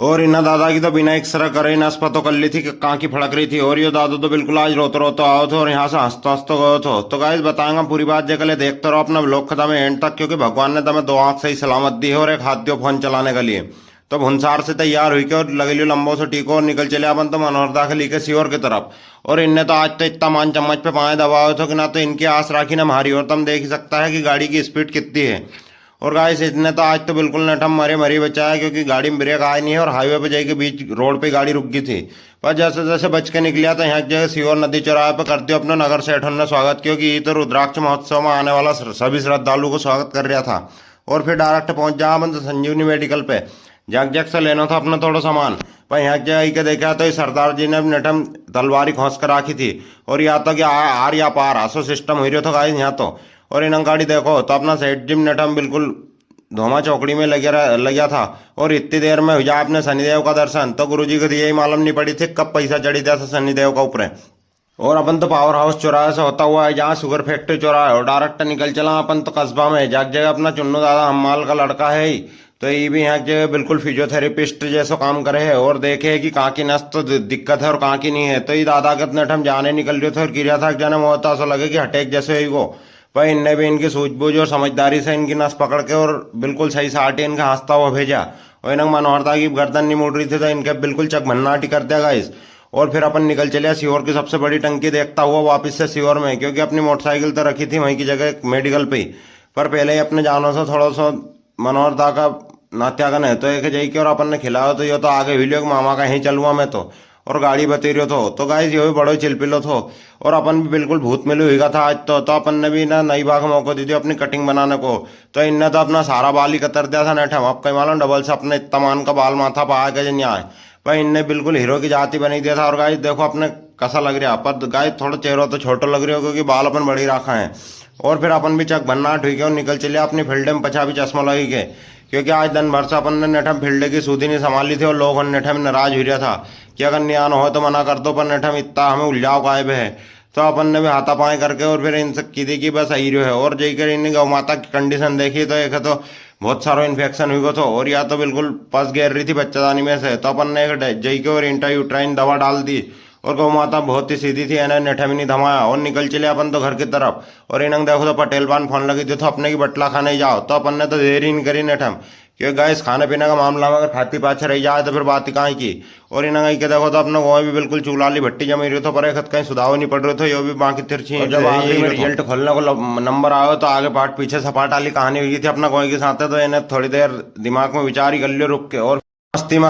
और इन्ना दादा की तो बिना एक्सरा करे नस पतो कर ली थी कि कहाँ की फड़क रही थी। और ये दादू तो बिल्कुल आज रोतो रोतो आओ थे और यहाँ से हंसतो हंसतो गयो थो। तो गाइस बताऊंगा पूरी बात जगह ले देखते रहो अपना व्लॉग खत्म है एंड तक, क्योंकि भगवान ने तुम्हें दो आंख से ही सलामत दी है और एक हाथ दियो फोन चलाने के लिए। तो भुनसार से तैयार हुई के और लगे लियो लंबो से टीको और निकल चले अपन तो मनोहरदा के लेके सीहोर की तरफ। और इनने तो आज तो इतना मान चम्मच पे पाए दबाओ थे कि ना तो इनकी आस राखी ना हमारी। और तुम देख ही सकता है कि गाड़ी की स्पीड कितनी है। और गाइस इसने तो आज तो बिल्कुल नठम मरे मरी बचाया, क्योंकि गाड़ी में ब्रेक आए नहीं है और हाईवे पे जाके बीच रोड पे गाड़ी रुक गई थी। पर जैसे जैसे बच के निकलिया तो यहाँ जगह सीहोर नदी चौराहे पर करते अपने नगर सेठों ने स्वागत, क्योंकि ये तो रुद्राक्ष महोत्सव में आने वाला सभी श्रद्धालु को स्वागत कर रहा था। और फिर डायरेक्ट पहुंच जा अपन तो संजीवनी मेडिकल पे, जग जग से लेना था अपना थोड़ा सामान। पर यहाँ जगह के देखा तो सरदार जी ने नठम तलवारी खोस कर रखी थी। और या तो कि आर या पार आसो सिस्टम हो रहा था गाइस यहाँ तो। और इन गाड़ी देखो तो अपना सेठ जिम नठम बिल्कुल धोमा चौकड़ी में लगा था। और इतनी देर में हुआ आपने शनिदेव का दर्शन, तो गुरुजी को दिए ही मालूम नहीं पड़ी थी कब पैसा चढ़ी था शनिदेव का ऊपर। और अपन तो पावर हाउस चौराहे से होता हुआ है जहाँ शुगर फैक्ट्री चौराहा है और डायरेक्ट निकल चला अपन तो कस्बा में, जग जगह अपना चुन्नू दादा हम्माल का लड़का है ही। तो ये भी यहाँ जगह बिल्कुल फिजियोथेरेपिस्ट जैसा काम करे है और देखे है कि कहाँ की नस तो दिक्कत है और कहाँ की नहीं है। तो ये दादा के इतने ठम जाने निकल रहे थे और गिरा था जाने होता ऐसा लगे कि हटेक जैसे ही वो। पर इनने भी इनकी सूझबूझ और समझदारी से इनकी नस पकड़ के और बिल्कुल सही साटी इनका हंसता हुआ भेजा। और इन्हें मनोहरता की गर्दन नहीं मुड़ रही थी तो इनके बिल्कुल चकभन्नाटी कर दिया गाइस। और फिर अपन निकल चले सीहोर की सबसे बड़ी टंकी देखता हुआ वापस से सीहोर में, क्योंकि अपनी मोटरसाइकिल तो रखी थी वहीं की जगह मेडिकल पे ही। पर पहले ही अपने जानों से थोड़ा सा मनोहरता का नात्यागन है तो एक जाई के और अपन ने खिलाया तो ये तो आगे वीडियो मामा का यहीं चलुआ मैं तो। और गाड़ी बती रहो तो गाइस ये भी बड़ो चिलपिलो थो। और अपन भी बिल्कुल भूत मिलू हुआ था आज तो अपन ने भी ना नई बाग मौका दी थी अपनी कटिंग बनाने को। तो इनने तो अपना सारा बाल ही कतर दिया था नेठम, अब कहीं मालूम डबल से अपने तमान का बाल माथा पा के नहीं आए। पर इनने बिल्कुल हीरो की जाति बनी दिया था। और गाइस देखो अपने कैसा लग रहा, पर गाइस थोड़ा चेहरा तो छोटा लग रही हो क्योंकि बाल अपन बड़ी रखा है। और फिर अपन भी चक भन्ना ठीक है और निकल चले अपनी फील्ड में पछा भी चश्मा लगी के, क्योंकि आज दिन भर से अपन ने नेठम फील्ड की सूदी नहीं संभाली थी और लोग नेठम नाराज हो रहा था कि अगर न्यान हो तो मना कर दो, पर नेठम इतना हमें उलझाव गायब है। तो अपन ने भी हाथापाई करके और फिर इनसे की थी कि बस आई है। और जयकर इन गौ माता की कंडीशन देखी तो एक तो बहुत सारा इन्फेक्शन हुई तो और या तो बिल्कुल पस गिर रही थी बच्चेदानी में से। तो अपन ने एक जई के और इंटायूट्राइन दवा डाल दी और गौ माता बहुत ही सीधी थी, इन्हें नेठम नहीं धमाया और निकल चले अपन तो घर की तरफ। और इन्हें देखो तो पटेल पान फोन लगी थी तो अपने की बटला खाने जाओ। तो अपन ने तो देर ही नहीं करी नेठम, क्योंकि गैस खाने पीने का मामला में अगर खाती पाछे रह जाए तो फिर बात ही कहाँ की। और इन्हें के देखो तो अपने गाँव भी बिल्कुल चूलाली भट्टी जमी रही तो पर एक कहीं सुधाव नहीं पड़ रहे थे, ये भी बाकी तिरछी। जब आखिरी में रिजल्ट खोलने को नंबर आयो तो आगे पाठ पीछे सपाट वाली कहानी हुई थी अपना गाँव के साथ। तो इन्हें थोड़ी देर दिमाग में विचार ही कर लियो रुक के और मस्ती में